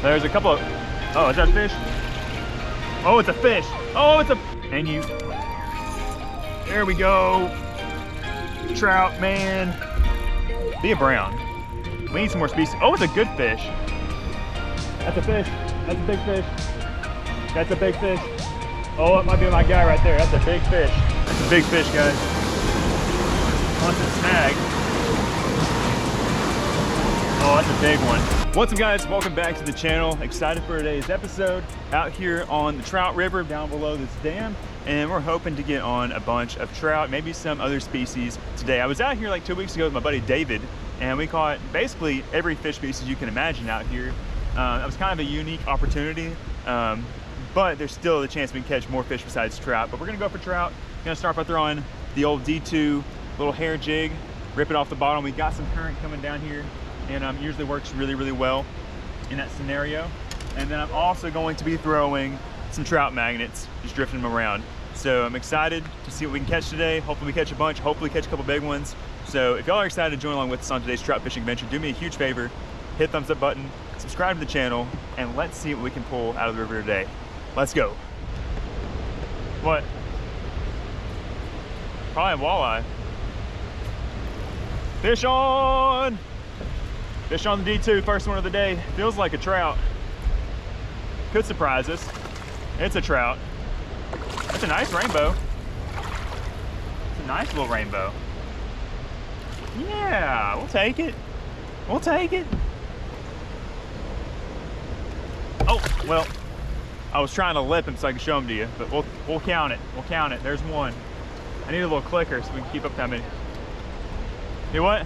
There's a couple of, oh, is that a fish? Oh, it's a fish. Oh, it's a, and you, there we go. Trout, man. Be a brown. We need some more species. Oh, it's a good fish. That's a fish. That's a big fish. That's a big fish. Oh, it might be my guy right there. That's a big fish. That's a big fish, guys. Wants to snag. Oh, that's a big one. What's up, guys? Welcome back to the channel. Excited for today's episode. Out here on the Trout River down below this dam, and we're hoping to get on a bunch of trout, maybe some other species today. I was out here like 2 weeks ago with my buddy David, and we caught basically every fish species you can imagine out here. That was kind of a unique opportunity, but there's still a chance we can catch more fish besides trout. But we're gonna go for trout. Gonna start by throwing the old D2 little hair jig, rip it off the bottom. We got some current coming down here, and usually works really well in that scenario. And then I'm also going to be throwing some trout magnets, just drifting them around. So I'm excited to see what we can catch today. Hopefully we catch a bunch, hopefully catch a couple big ones. So if y'all are excited to join along with us on today's trout fishing adventure, do me a huge favor, hit thumbs up button, subscribe to the channel, and let's see what we can pull out of the river today. Let's go. What? Probably a walleye. Fish on! Fish on the D2, first one of the day. Feels like a trout. Could surprise us. It's a trout. That's a nice rainbow. It's a nice little rainbow. Yeah, we'll take it. We'll take it. Oh, well, I was trying to lip him so I could show him to you, but we'll count it. We'll count it. There's one. I need a little clicker so we can keep up that many. Do what?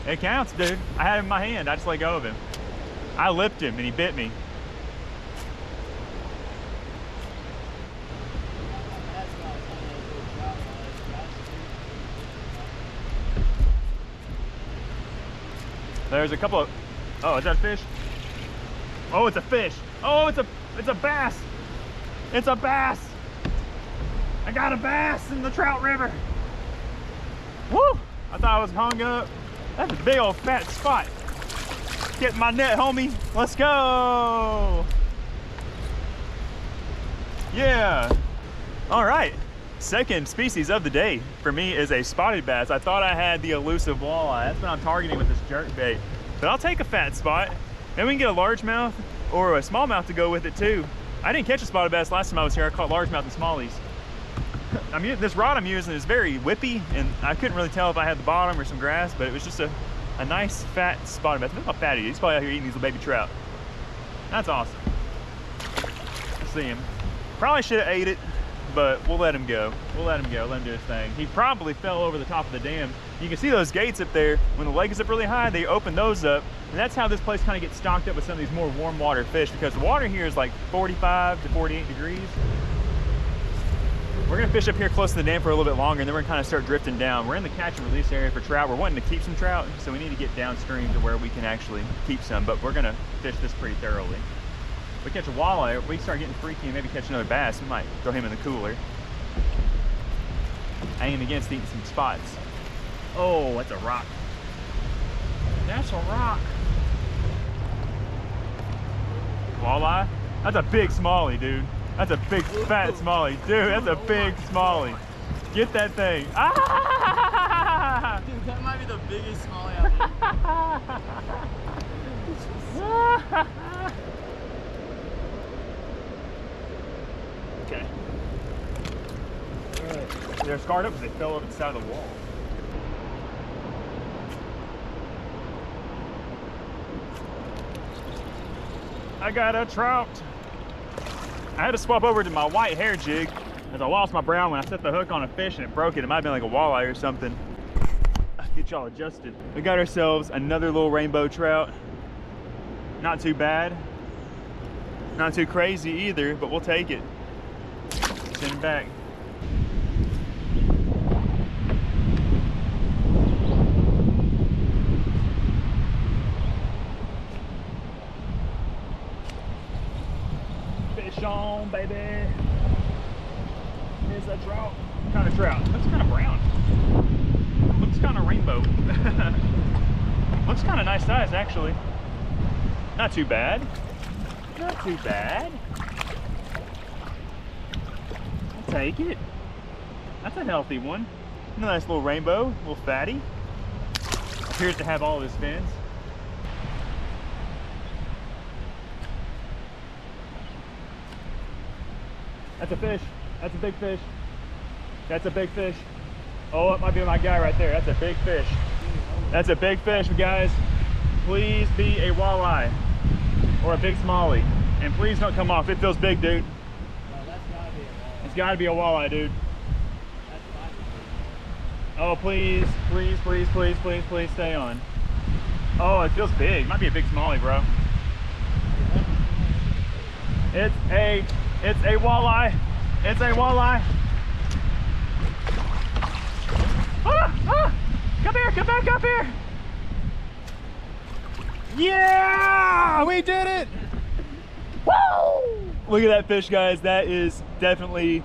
It counts, dude. I had him in my hand. I just let go of him. I lipped him and he bit me. There's a couple of, oh, is that a fish? Oh, it's a fish. Oh, it's a bass. It's a bass. I got a bass in the Trout River. Woo! I thought I was hung up. That's a big old fat spot. Get my net, homie. Let's go. Yeah. All right. Second species of the day for me is a spotted bass. I thought I had the elusive walleye. That's what I'm targeting with this jerk bait. But I'll take a fat spot. Maybe we can get a largemouth or a smallmouth to go with it too. I didn't catch a spotted bass last time I was here. I caught largemouth and smallies. This rod I'm using is very whippy, and I couldn't really tell if I had the bottom or some grass, but it was just a nice fat spotted bass. Look how fat he is. He's probably out here eating these little baby trout. That's awesome. Let's see him. Probably should have ate it, but we'll let him go. We'll let him go, let him do his thing. He probably fell over the top of the dam. You can see those gates up there. When the lake is up really high, they open those up, and that's how this place kind of gets stocked up with some of these more warm water fish, because the water here is like 45 to 48 degrees. We're gonna fish up here close to the dam for a little bit longer, and then we're gonna kind of start drifting down. We're in the catch and release area for trout. We're wanting to keep some trout, so we need to get downstream to where we can actually keep some, but we're gonna fish this pretty thoroughly. If we catch a walleye, we start getting freaky and maybe catch another bass, we might throw him in the cooler. Aim against eating some spots. Oh, that's a rock. That's a rock. Walleye? That's a big smallie, dude. That's a big fat smallie. Dude, that's a big smallie. Get that thing. Ah! Dude, that might be the biggest smallie out there. Okay. Alright. They're scarred up because they fell over the side of the wall. I got a trout. I had to swap over to my white hair jig as I lost my brown one. I set the hook on a fish and it broke it. It might have been like a walleye or something. Get y'all adjusted. We got ourselves another little rainbow trout. Not too bad. Not too crazy either, but we'll take it. Send him back. On, baby. Here's a trout. What kind of trout? Looks kind of brown. Looks kind of rainbow. Looks kind of nice size, actually. Not too bad. Not too bad. I'll take it. That's a healthy one. A nice little rainbow, a little fatty. Appears to have all of his fins. That's a fish. That's a big fish. That's a big fish. Oh, it might be my guy right there. That's a big fish. That's a big fish, guys. Please be a walleye or a big smallie. And please don't come off. It feels big, dude. Oh, that's gotta be a walleye. It's gotta be a walleye, dude. That's fine. Oh, please, please, please, please, please, please stay on. Oh, it feels big. Might be a big smallie, bro. It's a walleye. It's a walleye. Ah, ah, come here, come back up here. Yeah, we did it. Woo! Look at that fish, guys. That is definitely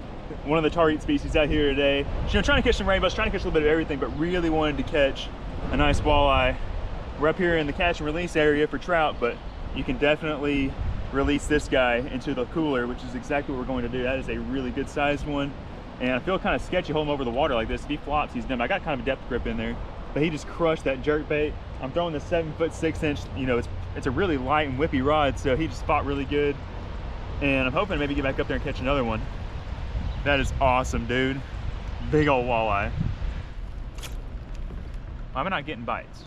one of the target species out here today. You know, trying to catch some rainbows, trying to catch a little bit of everything, but really wanted to catch a nice walleye. We're up here in the catch and release area for trout, but you can definitely release this guy into the cooler, which is exactly what we're going to do. That is a really good sized one. And I feel kind of sketchy holding him over the water like this. If he flops, he's done. I got kind of a depth grip in there, but he just crushed that jerk bait. I'm throwing the 7'6", you know, it's a really light and whippy rod, so he just fought really good. And I'm hoping to maybe get back up there and catch another one. That is awesome, dude. Big old walleye. Why am I not getting bites?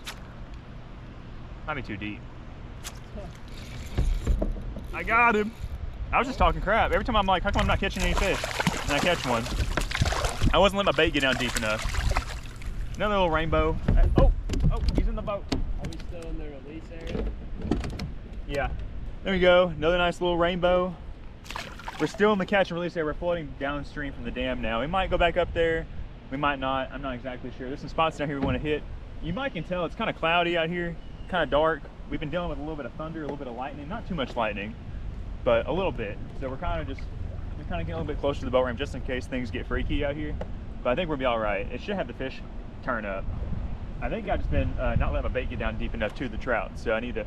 Might be too deep. I got him. I was just talking crap. Every time I'm like, how come I'm not catching any fish? And I catch one. I wasn't letting my bait get down deep enough. Another little rainbow. Oh, he's in the boat. Are we still in the release area? Yeah. There we go. Another nice little rainbow. We're still in the catch and release area. We're floating downstream from the dam now. We might go back up there. We might not. I'm not exactly sure. There's some spots down here we want to hit. You might can tell it's kind of cloudy out here, kind of dark. We've been dealing with a little bit of thunder, a little bit of lightning. Not too much lightning, but a little bit. So we're kind of getting a little bit closer to the boat ramp just in case things get freaky out here. But I think we'll be all right. It should have the fish turn up. I think I've just been not letting my bait get down deep enough to the trout. So I need to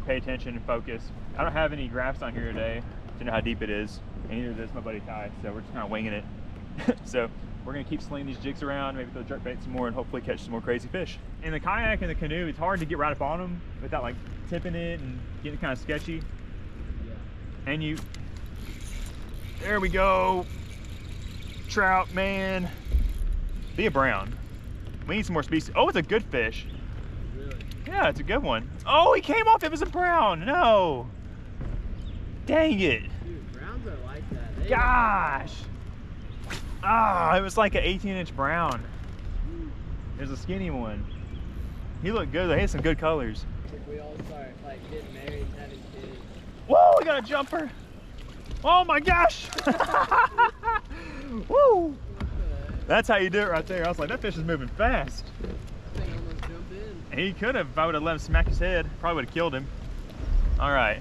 pay attention and focus. I don't have any graphs on here today to know how deep it is. And neither does my buddy Ty. So we're just kind of winging it. So we're gonna keep slinging these jigs around, maybe throw jerk bait some more and hopefully catch some more crazy fish. In the kayak and the canoe, it's hard to get right up on them without like tipping it and getting kind of sketchy. Yeah. And there we go. Trout, man. Be a brown. We need some more species. Oh, it's a good fish. Really? Yeah, it's a good one. Oh, he came off, it was a brown. No. Dang it. Dude, browns are like that. Gosh. Ah, it was like an 18-inch brown. There's a skinny one. He looked good. He had some good colors. If we all start like getting married and having kids. Whoa, we got a jumper. Oh my gosh. Woo. That's how you do it right there. I was like, that fish is moving fast. I think almost jumped in. And he could have, if I would have let him smack his head, probably would have killed him. All right,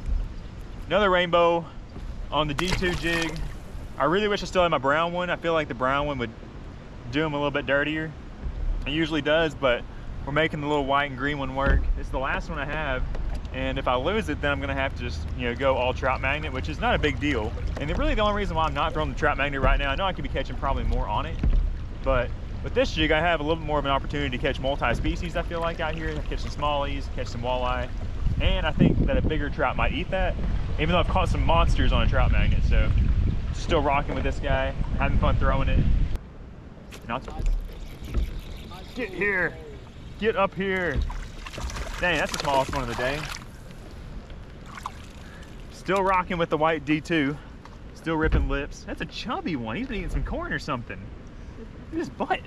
another rainbow on the D2 jig. I really wish I still had my brown one. I feel like the brown one would do him a little bit dirtier. It usually does, but we're making the little white and green one work. It's the last one I have, and if I lose it, then I'm gonna have to just, you know, go all trout magnet, which is not a big deal. And really the only reason why I'm not throwing the trout magnet right now, I know I could be catching probably more on it, but with this jig, I have a little bit more of an opportunity to catch multi-species, I feel like, out here. Catch some smallies, catch some walleye, and I think that a bigger trout might eat that, even though I've caught some monsters on a trout magnet. So still rocking with this guy, having fun throwing it. Not get here, get up here. Dang, that's the smallest one of the day. Still rocking with the white D2, still ripping lips. That's a chubby one. He's been eating some corn or something. Look at his butt.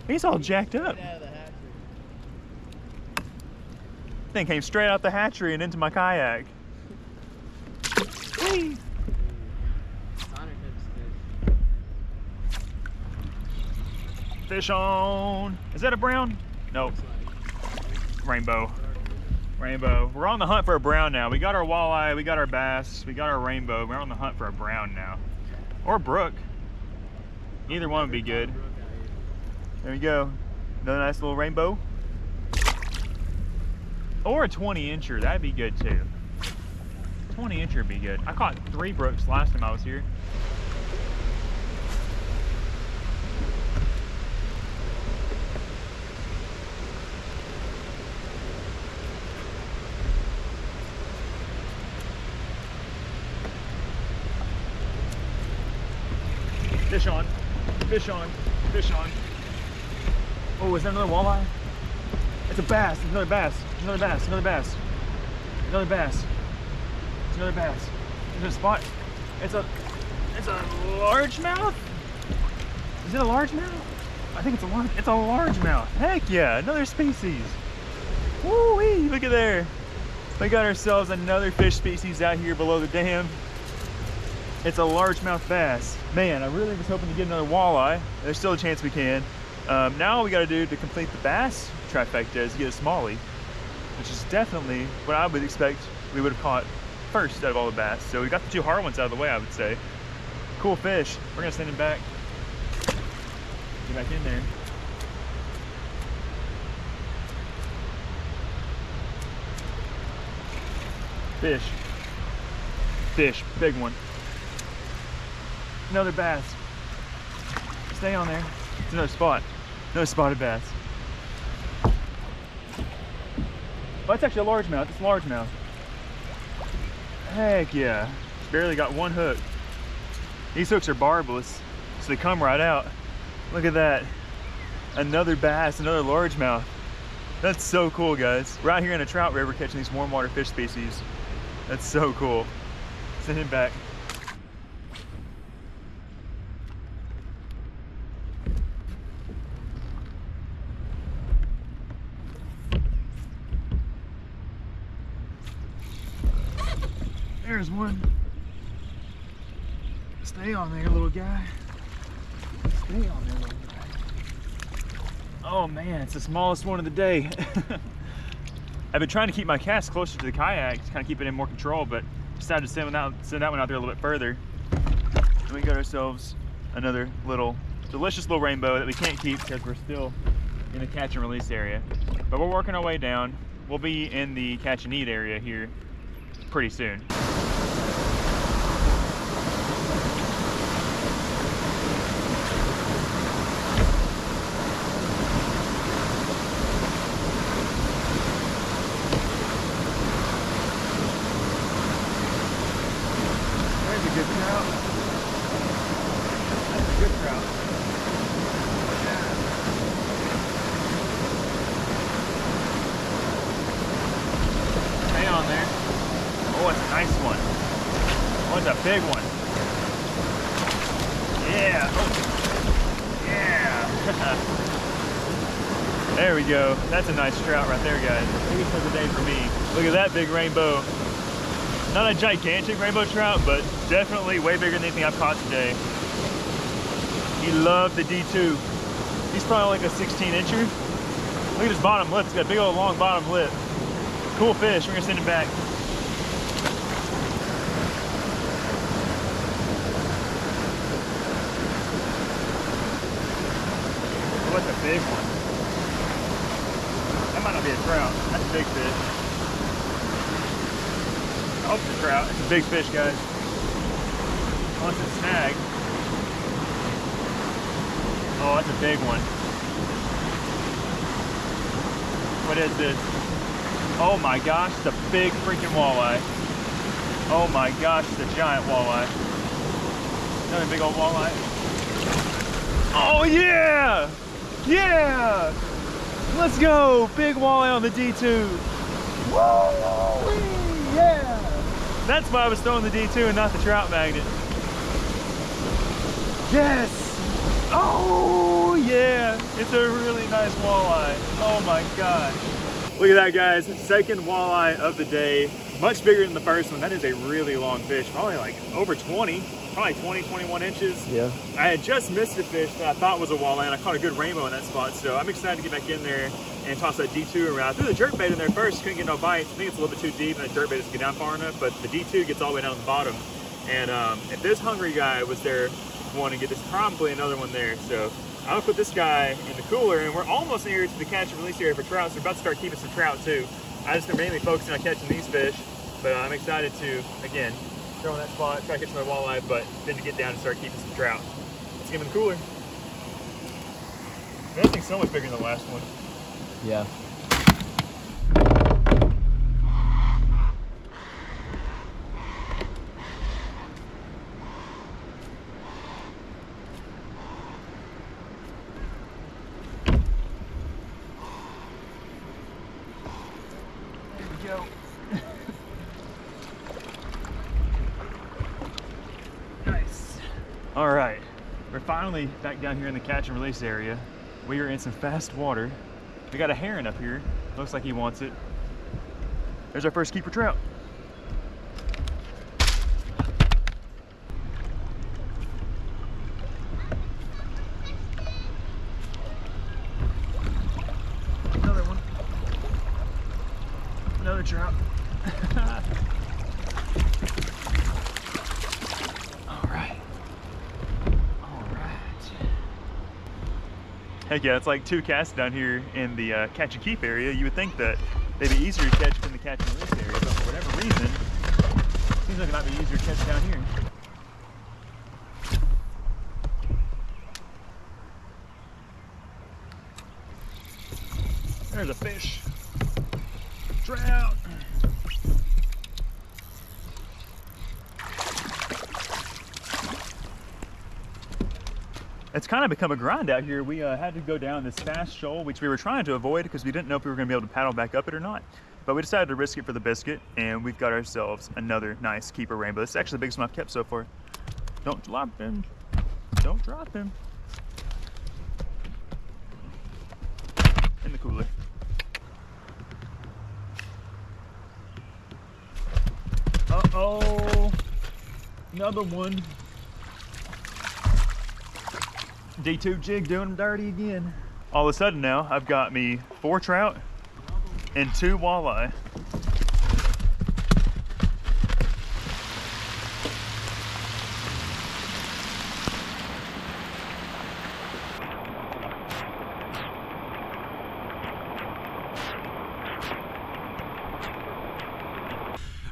He's all jacked up. Get out of the hatchery. Thing came straight out the hatchery and into my kayak. Whee! Fish on. Is that a brown? Nope. Rainbow. Rainbow. We're on the hunt for a brown now. We got our walleye, we got our bass, we got our rainbow. We're on the hunt for a brown now. Or brook. Either one would be good. There we go. Another nice little rainbow. Or a 20-incher. That'd be good too. 20 incher would be good. I caught 3 brooks last time I was here. Fish on, fish on, fish on. Oh, is that another walleye? It's a bass, it's another bass, another bass, another bass, another bass, it's another bass. There's a spot. It's a largemouth? Is it a largemouth? I think it's a largemouth. Heck yeah, another species. Woo-wee, look at there. We got ourselves another fish species out here below the dam. It's a largemouth bass. Man, I really was hoping to get another walleye. There's still a chance we can. Now all we gotta do to complete the bass trifecta is get a smallie, which is definitely what I would expect we would have caught first out of all the bass. So we got the 2 hard ones out of the way, I would say. Cool fish. We're gonna send him back. Get back in there. Fish. Fish, big one. Another bass. Stay on there. It's another spot. Another spotted bass. Oh, that's actually a largemouth. It's a largemouth. Heck yeah. Barely got 1 hook. These hooks are barbless, so they come right out. Look at that. Another bass, another largemouth. That's so cool, guys. We're out here in a trout river catching these warm water fish species. That's so cool. Send him back. There's one. Stay on there, little guy. Stay on there, little guy. Oh man, it's the smallest one of the day. I've been trying to keep my cast closer to the kayak to kind of keep it in more control, but decided to send that one out there a little bit further. And we got ourselves another little delicious little rainbow that we can't keep because we're still in the catch and release area. But we're working our way down. We'll be in the catch and eat area here pretty soon. Good trout. That's a good trout. Yeah. Stay on there. Oh, it's a nice one. Oh, it's a big one. Yeah. Oh. Yeah. There we go. That's a nice trout right there, guys. Maybe for the day for me. Look at that big rainbow. Not a gigantic rainbow trout, but definitely way bigger than anything I've caught today. He loved the D2. He's probably like a 16-incher. Look at his bottom lip. He's got a big old long bottom lip. Cool fish. We're gonna send him back. What's a big one? That might not be a trout. That's a big fish. I hope it's a trout. It's a big fish, guys. Unless it's snag. Oh, that's a big one. What is this? Oh my gosh, it's a big freaking walleye. Oh my gosh, it's a giant walleye. Another big old walleye. Oh yeah! Yeah! Let's go! Big walleye on the D2. Woo! Yeah! That's why I was throwing the D2 and not the trout magnet. Yes! Oh yeah! It's a really nice walleye. Oh my gosh. Look at that, guys. Second walleye of the day. Much bigger than the first one. That is a really long fish. Probably like over 20. Probably 20, 21 inches. Yeah. I had just missed a fish that I thought was a walleye, and I caught a good rainbow in that spot. So I'm excited to get back in there and toss that D2 around. I threw the jerkbait in there first, couldn't get no bites. I think it's a little bit too deep and that jerkbait doesn't get down far enough, but the D2 gets all the way down to the bottom. And if this hungry guy was there wanting to get, there's probably another one there. So I'm gonna put this guy in the cooler, and we're almost near to the catch and release area for trout, so we're about to start keeping some trout too. I just been mainly focusing on catching these fish. But I'm excited to, again, throw in that spot, try to catch my walleye, but then to get down and start keeping some trout. Let's get them in the cooler. That thing's so much bigger than the last one. Yeah. There we go. Nice. All right, we're finally back down here in the catch and release area. We are in some fast water. We got a heron up here. Looks like he wants it. There's our first keeper trout. Another one. Another trout. All right. Heck yeah, it's like 2 casts down here in the catch and keep area. You would think that they'd be easier to catch than the catch and release area, but for whatever reason, it seems like it might be easier to catch down here. There's a fish. Trout. It's kind of become a grind out here. We had to go down this fast shoal, which we were trying to avoid because we didn't know if we were going to be able to paddle back up it or not. But we decided to risk it for the biscuit, and we've got ourselves another nice keeper rainbow. This is actually the biggest one I've kept so far. Don't drop him. Don't drop him. In the cooler. Uh-oh. Another one. D2 jig doing them dirty again. All of a sudden now, I've got me 4 trout and 2 walleye.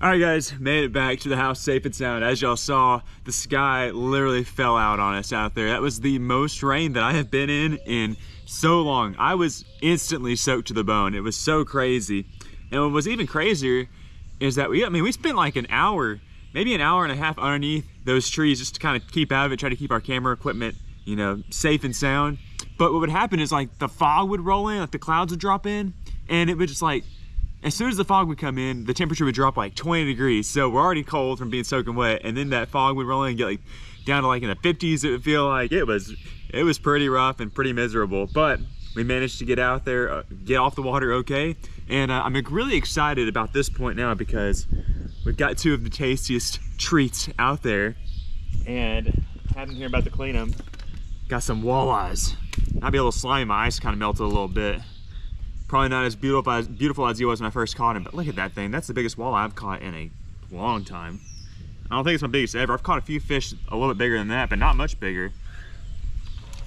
All right guys, made it back to the house safe and sound. As y'all saw, the sky literally fell out on us out there. That was the most rain that I have been in so long. I was instantly soaked to the bone. It was so crazy. And what was even crazier is that we spent like an hour, maybe an hour and a half underneath those trees just to kind of keep out of it, try to keep our camera equipment, you know, safe and sound. But what would happen is like the fog would roll in, like the clouds would drop in, and it would just like, as soon as the fog would come in, the temperature would drop like 20 degrees. So we're already cold from being soaking wet. And then that fog would roll in and get like down to like in the 50s. It would feel like it was pretty rough and pretty miserable. But we managed to get out there, get off the water okay. And I'm really excited about this point now because we've got 2 of the tastiest treats out there. And haven't here about to clean them. Got some walleyes. Might be a little slimy, my ice kind of melted a little bit. Probably not as beautiful as he was when I first caught him, but look at that thing. That's the biggest walleye I've caught in a long time. I don't think it's my biggest ever. I've caught a few fish a little bit bigger than that, but not much bigger.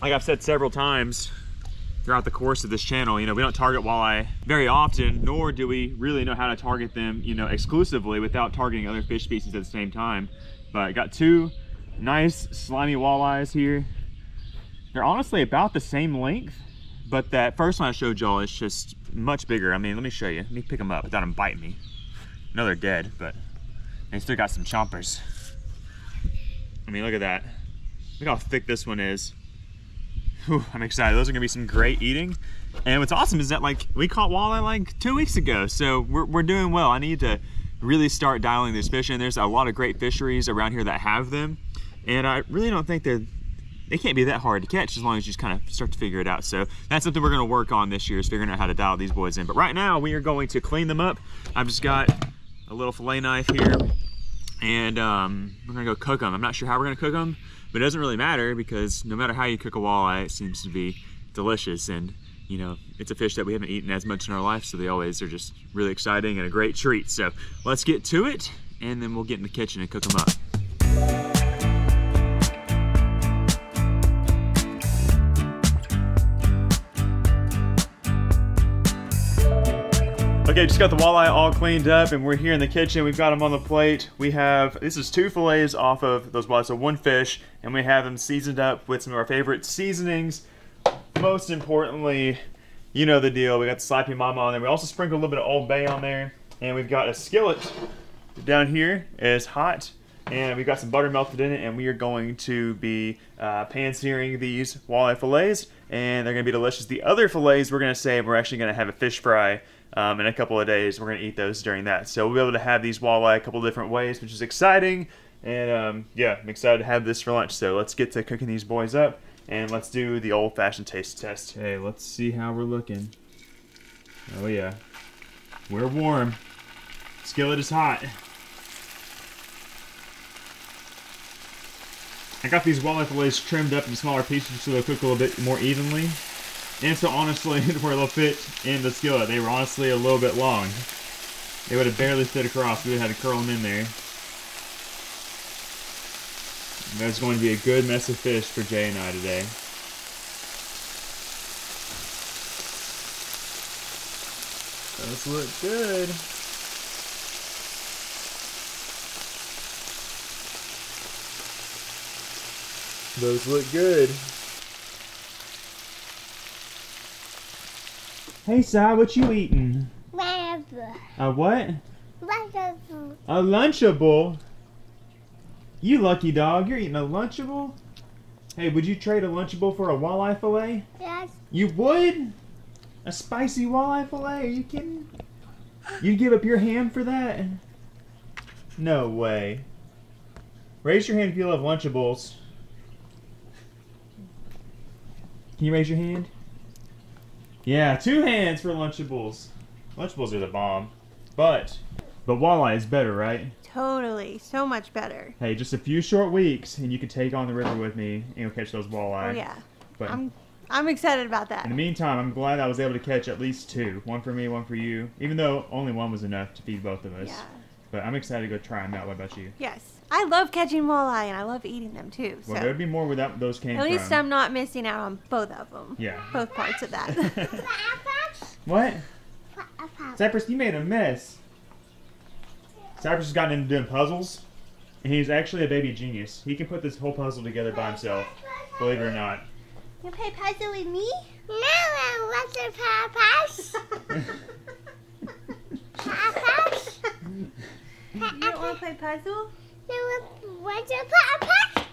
Like I've said several times throughout the course of this channel, you know, we don't target walleye very often, nor do we really know how to target them, you know, exclusively without targeting other fish species at the same time. But I got 2 nice slimy walleyes here. They're honestly about the same length, but that first one I showed y'all is just much bigger. I mean, let me show you. Let me pick them up without them biting me. I know they're dead, but they still got some chompers. I mean, look at that. Look how thick this one is. Whew, I'm excited. Those are gonna be some great eating. And what's awesome is that like we caught walleye like 2 weeks ago, so we're doing well. I need to really start dialing this fish in. There's a lot of great fisheries around here that have them, and I really don't think they can't be that hard to catch as long as you just kind of start to figure it out. So that's something we're gonna work on this year, is figuring out how to dial these boys in. But right now we are going to clean them up. I've just got a little fillet knife here, and we're gonna go cook them. I'm not sure how we're gonna cook them, but it doesn't really matter because no matter how you cook a walleye, it seems to be delicious. And you know, it's a fish that we haven't eaten as much in our life, so they always are just really exciting and a great treat. So let's get to it, and then we'll get in the kitchen and cook them up. Okay, just got the walleye all cleaned up and we're here in the kitchen. We've got them on the plate. We have, this is 2 fillets off of those walleyes, so 1 fish, and we have them seasoned up with some of our favorite seasonings. Most importantly, you know the deal. We got the Slappy Mama on there. We also sprinkled a little bit of Old Bay on there. And we've got a skillet down here. It's hot. And we've got some butter melted in it. And we are going to be pan-searing these walleye fillets. And they're going to be delicious. The other fillets, we're going to save. We're actually going to have a fish fry in a couple of days. We're going to eat those during that. So we'll be able to have these walleye a couple of different ways, which is exciting. And yeah, I'm excited to have this for lunch. So let's get to cooking these boys up. And let's do the old-fashioned taste test. Hey, let's see how we're looking. Oh yeah. We're warm. Skillet is hot. I got these walleye fillets trimmed up in smaller pieces so they'll cook a little bit more evenly. And so honestly, where they'll fit in the skillet, they were honestly a little bit long. They would have barely fit across. We would have had to curl them in there. That's going to be a good mess of fish for Jay and I today. Those look good. Those look good. Hey, Si, what you eating? A what? A Lunchable. You lucky dog, you're eating a Lunchable? Hey, would you trade a Lunchable for a walleye fillet? Yes. You would? A spicy walleye fillet? Are you kidding? You'd give up your ham for that? No way. Raise your hand if you love Lunchables. Can you raise your hand? Yeah, 2 hands for Lunchables. Lunchables are the bomb. But walleye is better, right? Totally. So much better. Hey, just a few short weeks and you can take on the river with me and you'll catch those walleye. Oh yeah. But I'm excited about that. in the meantime, I'm glad I was able to catch at least 2. 1 for me, 1 for you. Even though only 1 was enough to feed both of us. Yeah. But I'm excited to go try them out. What about you? Yes. I love catching walleye and I love eating them too. So Well, there'd be more where those came from. at least I'm not missing out on both of them. Yeah. Both parts of that. What? Cypress, you made a mess. Cypress has gotten into doing puzzles, and he's actually a baby genius. He can put this whole puzzle together by himself, believe it or not. You play puzzle with me? No, I want to pass. Pass. You don't want to play puzzle? No, want to pass.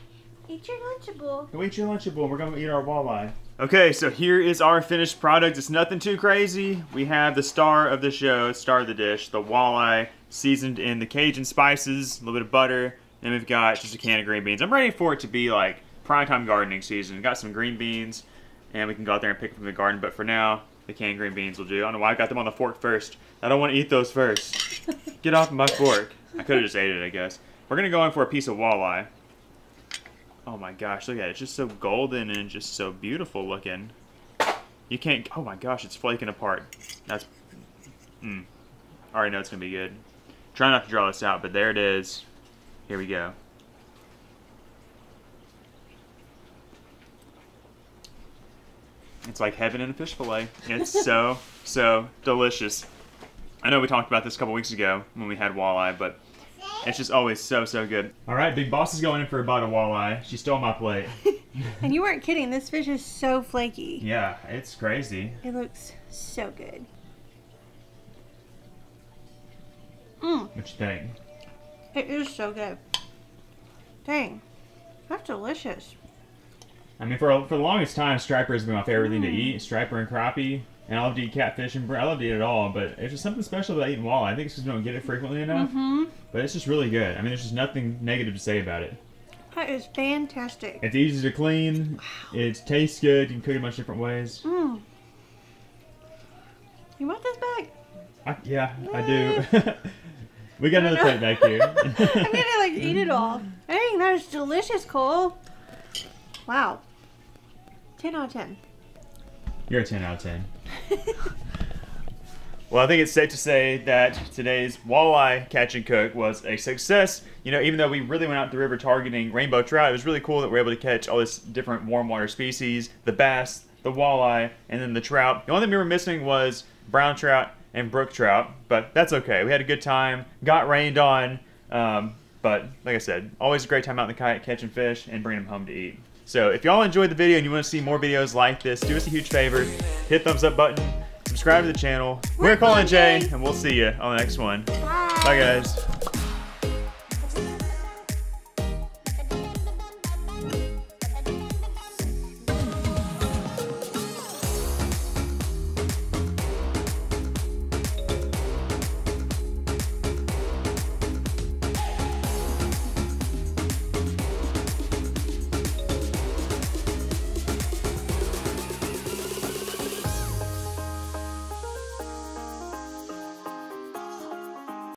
Eat your Lunchable. Go eat your Lunchable. We're going to eat our walleye. Okay, so here is our finished product. It's nothing too crazy. We have the star of the show, star of the dish, the walleye seasoned in the Cajun spices, a little bit of butter, and we've got just a can of green beans. I'm ready for it to be like primetime gardening season. We've got some green beans, and we can go out there and pick them from the garden, but for now, the canned green beans will do. I don't know why I got them on the fork first. I don't want to eat those first. Get off my fork. I could have just ate it, I guess. We're going to go in for a piece of walleye. Oh my gosh, look at it. It's just so golden and just so beautiful looking. You can't, oh my gosh, it's flaking apart. That's, I already know it's going to be good. Try not to draw this out, but there it is. Here we go. It's like heaven in a fish fillet. It's so, so delicious. I know we talked about this a couple weeks ago when we had walleye, but it's just always so, so good. All right, Big Boss is going in for a bite of walleye. She stole my plate. And you weren't kidding. This fish is so flaky. Yeah, it's crazy. It looks so good. What you think? It is so good. Dang. That's delicious. I mean, for the longest time, striper has been my favorite thing to eat. Striper and crappie. And I love to eat catfish and I love to eat it all. But it's just something special about eating walleye. I think it's because we don't get it frequently enough. But it's just really good. I mean, there's just nothing negative to say about it. That is fantastic. It's easy to clean. Wow. It tastes good. You can cook it a bunch of different ways. You want this back? Yeah, I do. We got another plate back here. I'm gonna like eat it all. Dang, that is delicious, Cole. Wow. 10 out of 10. You're a 10 out of 10. Well, I think it's safe to say that today's walleye catch and cook was a success. You know, even though we really went out the river targeting rainbow trout, it was really cool that we were able to catch all this different warm water species, the bass, the walleye, and then the trout. The only thing we were missing was brown trout and brook trout, but that's okay. We had a good time, got rained on, but like I said, always a great time out in the kayak catching fish and bringing them home to eat. So if y'all enjoyed the video and you want to see more videos like this, do us a huge favor, hit thumbs up button, subscribe to the channel. We're Cole and Jay, and we'll see you on the next one. Bye guys.